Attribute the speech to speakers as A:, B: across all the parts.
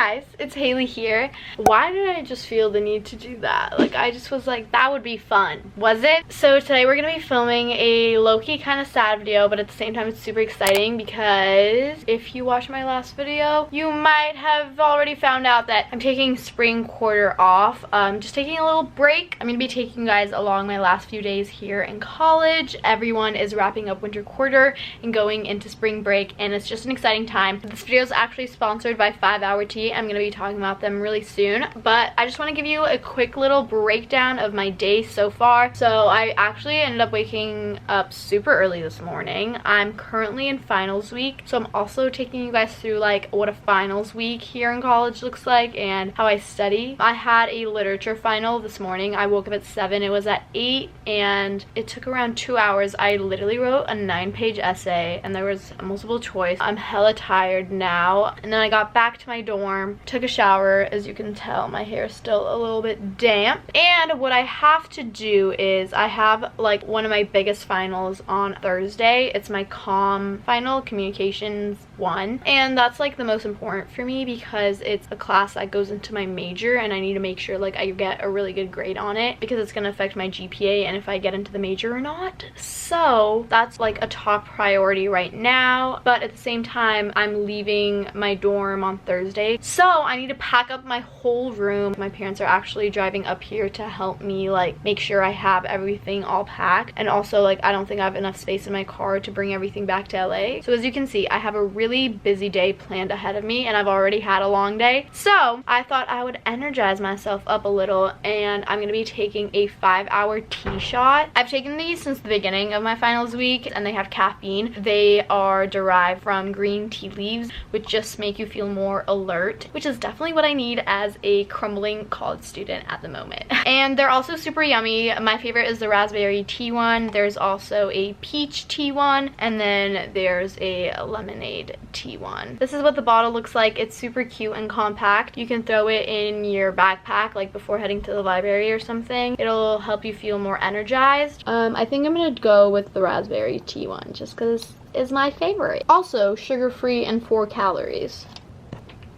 A: guys, it's Hailey here. Why did I just feel the need to do that? Like, I just was like, that would be fun. Was it? So today we're gonna be filming a low-key kind of sad video, but at the same time it's super exciting because if you watched my last video, you might have already found out that I'm taking spring quarter off. Just taking a little break. I'm gonna be taking you guys along my last few days here in college. Everyone is wrapping up winter quarter and going into spring break, and it's just an exciting time. This video is actually sponsored by 5 Hour Tea. I'm gonna be talking about them really soon, but I just want to give you a quick little breakdown of my day so far. So I actually ended up waking up super early this morning. I'm currently in finals week, so I'm also taking you guys through like what a finals week here in college looks like and how I study. I had a literature final this morning. I woke up at 7, it was at 8, and it took around 2 hours. I literally wrote a 9-page essay and there was a multiple choice. I'm hella tired now, and then I got back to my dorm, took a shower. As you can tell, my hair is still a little bit damp, and what I have to do is I have like one of my biggest finals on Thursday. It's my comm final, communications 1, and that's like the most important for me because it's a class that goes into my major and I need to make sure like I get a really good grade on it because it's going to affect my GPA and if I get into the major or not. So that's like a top priority right now, but at the same time I'm leaving my dorm on Thursday, so I need to pack up my whole room. My parents are actually driving up here to help me like make sure I have everything all packed, and also like I don't think I have enough space in my car to bring everything back to LA. So as you can see, I have a really busy day planned ahead of me and I've already had a long day, so I thought I would energize myself up a little, and I'm gonna be taking a 5-hour tea shot. I've taken these since the beginning of my finals week and they have caffeine. They are derived from green tea leaves, which just make you feel more alert, which is definitely what I need as a crumbling college student at the moment. And they're also super yummy. My favorite is the raspberry tea one. There's also a peach tea one, and then there's a lemonade tea one. This is what the bottle looks like. It's super cute and compact. You can throw it in your backpack like before heading to the library or something. It'll help you feel more energized. I think I'm gonna go with the raspberry tea one just because it's my favorite. Also sugar-free and 4 calories.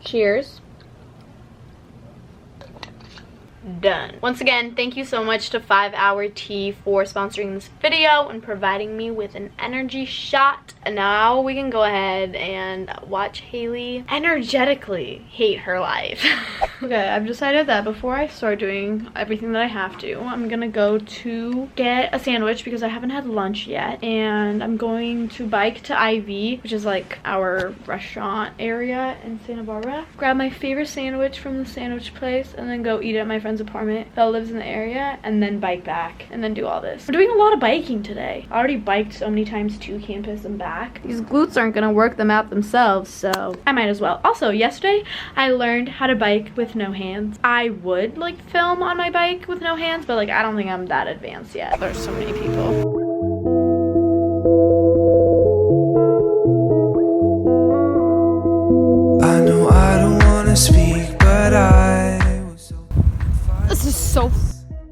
A: Cheers. Done. Once again, thank you so much to 5 Hour Tea for sponsoring this video and providing me with an energy shot. And now we can go ahead and watch Hailey energetically hate her life. Okay, I've decided that before I start doing everything that I have to, I'm gonna go to get a sandwich because I haven't had lunch yet, and I'm going to bike to Ivy, which is like our restaurant area in Santa Barbara, grab my favorite sandwich from the sandwich place, and then go eat at my friend's apartment that lives in the area, and then bike back and then do all this. I'm doing a lot of biking today. I already biked so many times to campus and back. These glutes aren't gonna work them out themselves, so I might as well. Also, yesterday I learned how to bike with no hands. I would like film on my bike with no hands, but like I don't think I'm that advanced yet. There's so many people.
B: I know I don't wanna speak, but
A: this is so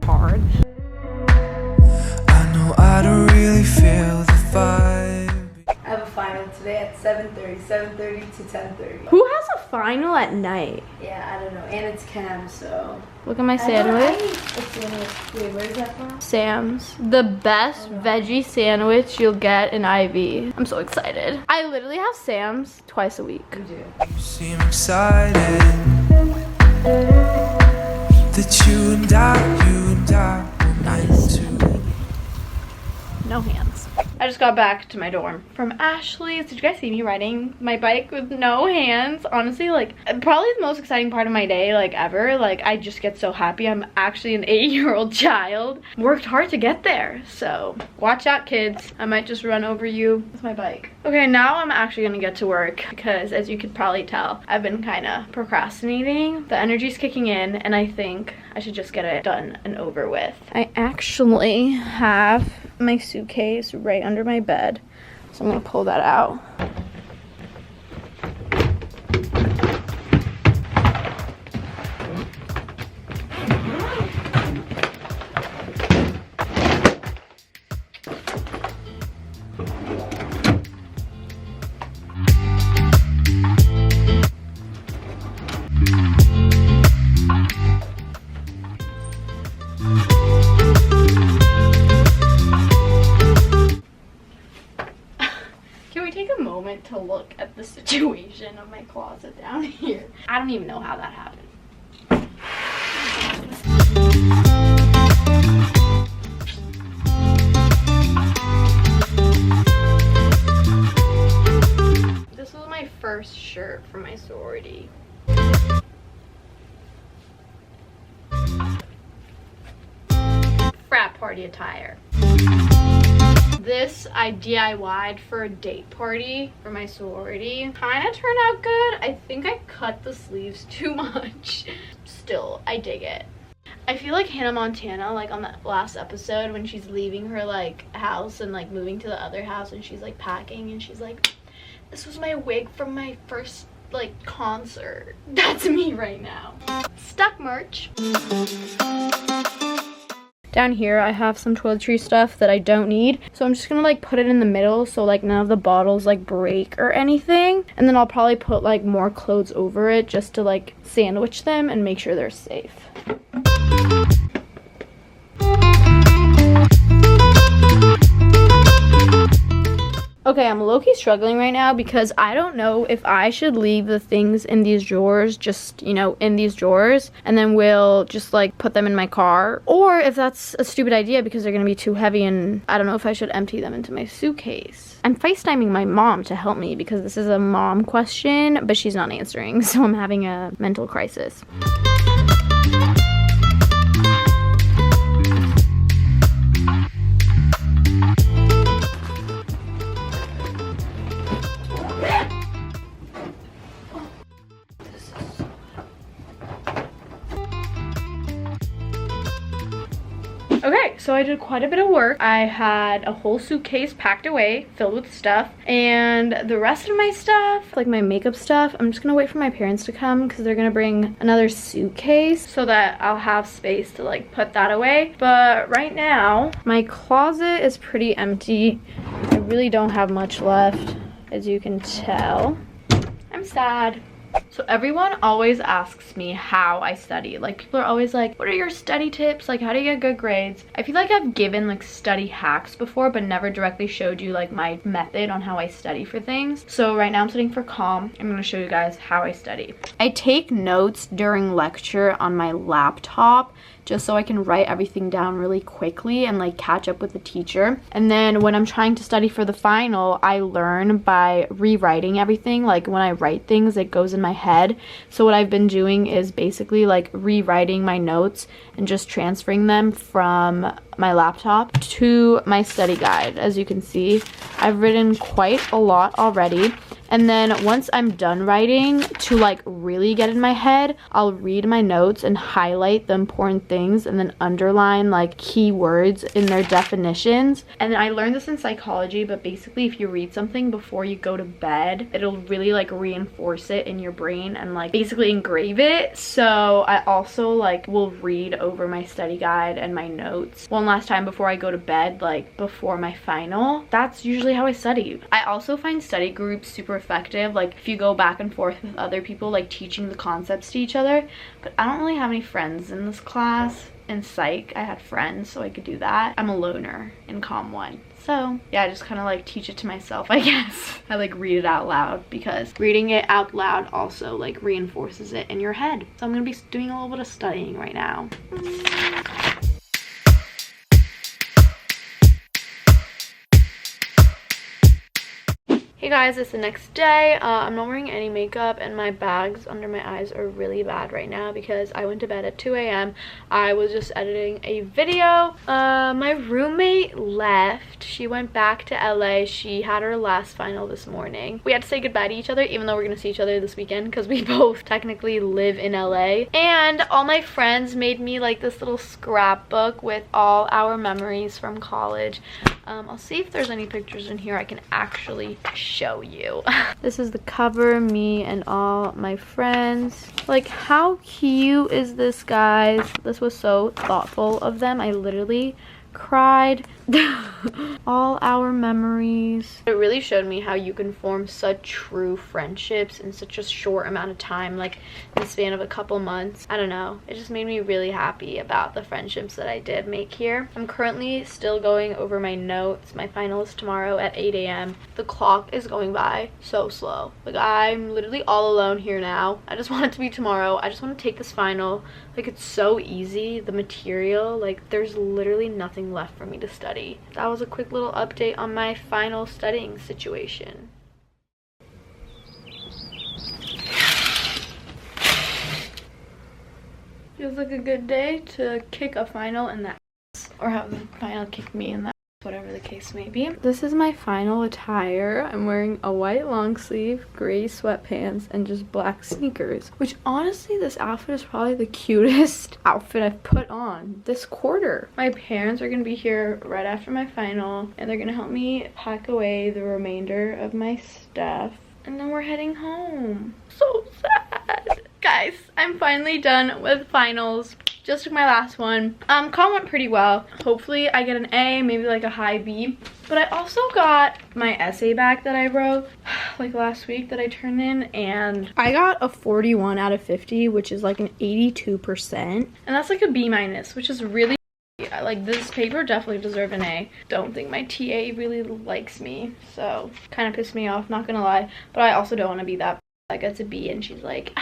A: hard.
B: I know I don't really feel the vibe.
C: I have a final today at 7:30 to 10:30.
A: Who has a final at night?
C: Yeah, I don't know. And it's chem, so.
A: Look at my sandwich.
C: Wait, where is that from?
A: Sam's. The best veggie sandwich you'll get in Ivy. I'm so excited. I literally have Sam's twice a week.
C: You do.
B: You seem excited that you and I were meant to.
A: No hands. I just got back to my dorm from Ashley's. Did you guys see me riding my bike with no hands? Honestly, like, probably the most exciting part of my day, like, ever. Like, I just get so happy. I'm actually an 8-year-old child. Worked hard to get there, so watch out, kids. I might just run over you with my bike. Okay, now I'm actually gonna get to work because, as you could probably tell, I've been kind of procrastinating. The energy's kicking in, and I think I should just get it done and over with. I actually have my suitcase right under my bed, so I'm gonna pull that out. my closet down here. I don't even know how that happened. This was my first shirt from my sorority. Frat party attire. This I DIY'd for a date party for my sorority. Kind of turned out good. I think I cut the sleeves too much. Still, I dig it. I feel like Hannah Montana, like on the last episode when she's leaving her like house and like moving to the other house and she's like packing and she's like, this was my wig from my first like concert. That's me right now. Stuck merch. Down here I have some toiletry stuff that I don't need, so I'm just gonna like put it in the middle so like none of the bottles like break or anything, and then I'll probably put like more clothes over it just to like sandwich them and make sure they're safe. Okay, I'm low-key struggling right now because I don't know if I should leave the things in these drawers just, you know, in these drawers and then we'll just like put them in my car, or if that's a stupid idea because they're gonna be too heavy and I don't know if I should empty them into my suitcase. I'm FaceTiming my mom to help me because this is a mom question, but she's not answering, so I'm having a mental crisis. Okay, so I did quite a bit of work. I had a whole suitcase packed away, filled with stuff, and the rest of my stuff, like my makeup stuff, I'm just gonna wait for my parents to come because they're gonna bring another suitcase so that I'll have space to like put that away. But right now, my closet is pretty empty. I really don't have much left, as you can tell. I'm sad. So everyone always asks me how I study. Like, people are always like, what are your study tips? Like, how do you get good grades? I feel like I've given like study hacks before, but never directly showed you like my method on how I study for things. So right now I'm studying for comm. I'm gonna show you guys how I study. I take notes during lecture on my laptop just so I can write everything down really quickly and like catch up with the teacher. And then when I'm trying to study for the final, I learn by rewriting everything. Like when I write things, it goes in my head. So what I've been doing is basically like rewriting my notes and just transferring them from my laptop to my study guide. As you can see, I've written quite a lot already. And then once I'm done writing, to like really get in my head, I'll read my notes and highlight the important things and then underline like key words in their definitions. And I learned this in psychology, but basically if you read something before you go to bed, it'll really like reinforce it in your brain and like basically engrave it. So I also like will read over my study guide and my notes one last time before I go to bed, like before my final. That's usually how I study. I also find study groups super effective, like if you go back and forth with other people like teaching the concepts to each other. But I don't really have any friends in this class. In psych I had friends, so I could do that. I'm a loner in comm 1, so yeah, I just kind of like teach it to myself, I guess. I like read it out loud because reading it out loud also like reinforces it in your head. So I'm gonna be doing a little bit of studying right now. Hey guys, it's the next day. I'm not wearing any makeup and my bags under my eyes are really bad right now because I went to bed at 2 a.m. I was just editing a video. My roommate left. She went back to LA. She had her last final this morning. We had to say goodbye to each other even though we're gonna see each other this weekend because we both technically live in LA. And all my friends made me like this little scrapbook with all our memories from college. I'll see if there's any pictures in here I can actually show you. This is the cover, me and all my friends. Like, how cute is this, guys? This was so thoughtful of them. I literally cried. All our memories. It really showed me how you can form such true friendships in such a short amount of time, like in the span of a couple months. I don't know, it just made me really happy about the friendships that I did make here. I'm currently still going over my notes. My final is tomorrow at 8 a.m. The clock is going by so slow. Like, I'm literally all alone here now. I just want it to be tomorrow. I just want to take this final. Like, it's so easy, the material, like there's literally nothing left for me to study. That was a quick little update on my final studying situation. Feels like a good day to kick a final in that, or have the final kick me in that, whatever the case may be. This is my final attire. I'm wearing a white long sleeve, gray sweatpants, and just black sneakers, which honestly this outfit is probably the cutest outfit I've put on this quarter. My parents are gonna be here right after my final, and they're gonna help me pack away the remainder of my stuff, and then we're heading home. So sad. Guys, I'm finally done with finals. Just took my last one. Comm went pretty well. Hopefully I get an A, maybe like a high B. But I also got my essay back that I wrote like last week that I turned in, and I got a 41 out of 50, which is like an 82%. And that's like a B minus, which is really, like, this paper definitely deserved an A. Don't think my TA really likes me, so kind of pissed me off, not gonna lie. But I also don't want to be that. I got to B and she's like,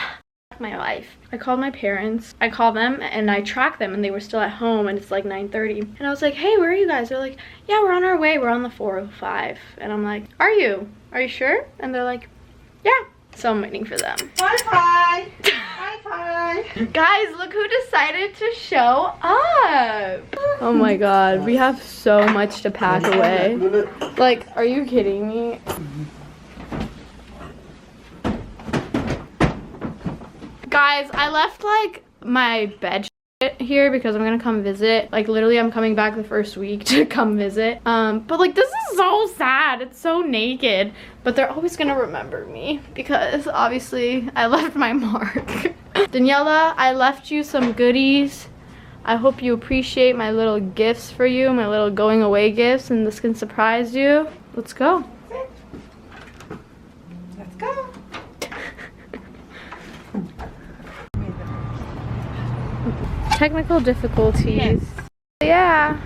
A: my life. I called my parents. I called them and I tracked them, and they were still at home, and it's like 9:30. And I was like, hey, where are you guys? They're like, yeah, we're on our way. We're on the 405. And I'm like, are you? Are you sure? And they're like, yeah. So I'm waiting for them.
C: Bye-bye. Bye-bye.
A: Guys, look who decided to show up. Oh my god, we have so much to pack away. Like, are you kidding me? Guys, I left like my bed shit here because I'm gonna come visit. Like, literally I'm coming back the first week to come visit. But like, this is so sad. It's so naked. But they're always gonna remember me because obviously I left my mark. Daniela, I left you some goodies. I hope you appreciate my little gifts for you, my little going away gifts, and this can surprise you. Let's go.
C: Let's go.
A: Technical difficulties. Yeah.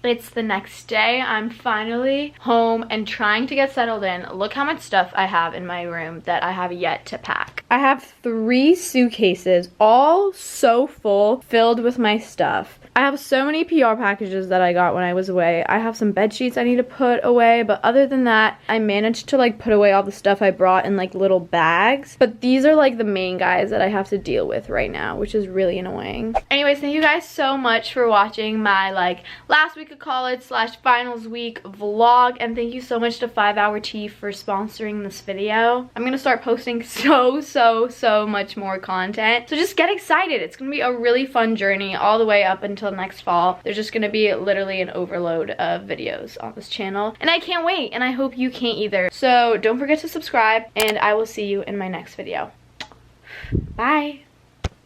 A: It's the next day. I'm finally home and trying to get settled in. Look how much stuff I have in my room that I have yet to pack. I have 3 suitcases, all so full, filled with my stuff. I have so many PR packages that I got when I was away. I have some bed sheets I need to put away, but other than that, I managed to like put away all the stuff I brought in like little bags. But these are like the main guys that I have to deal with right now, which is really annoying. Anyways, thank you guys so much for watching my like last week of college / finals week vlog, and thank you so much to 5 Hour Tea for sponsoring this video. I'm gonna start posting so much more content, so just get excited. It's gonna be a really fun journey all the way up until next fall. There's just gonna be literally an overload of videos on this channel, and I can't wait, and I hope you can't either. So don't forget to subscribe, and I will see you in my next video. Bye.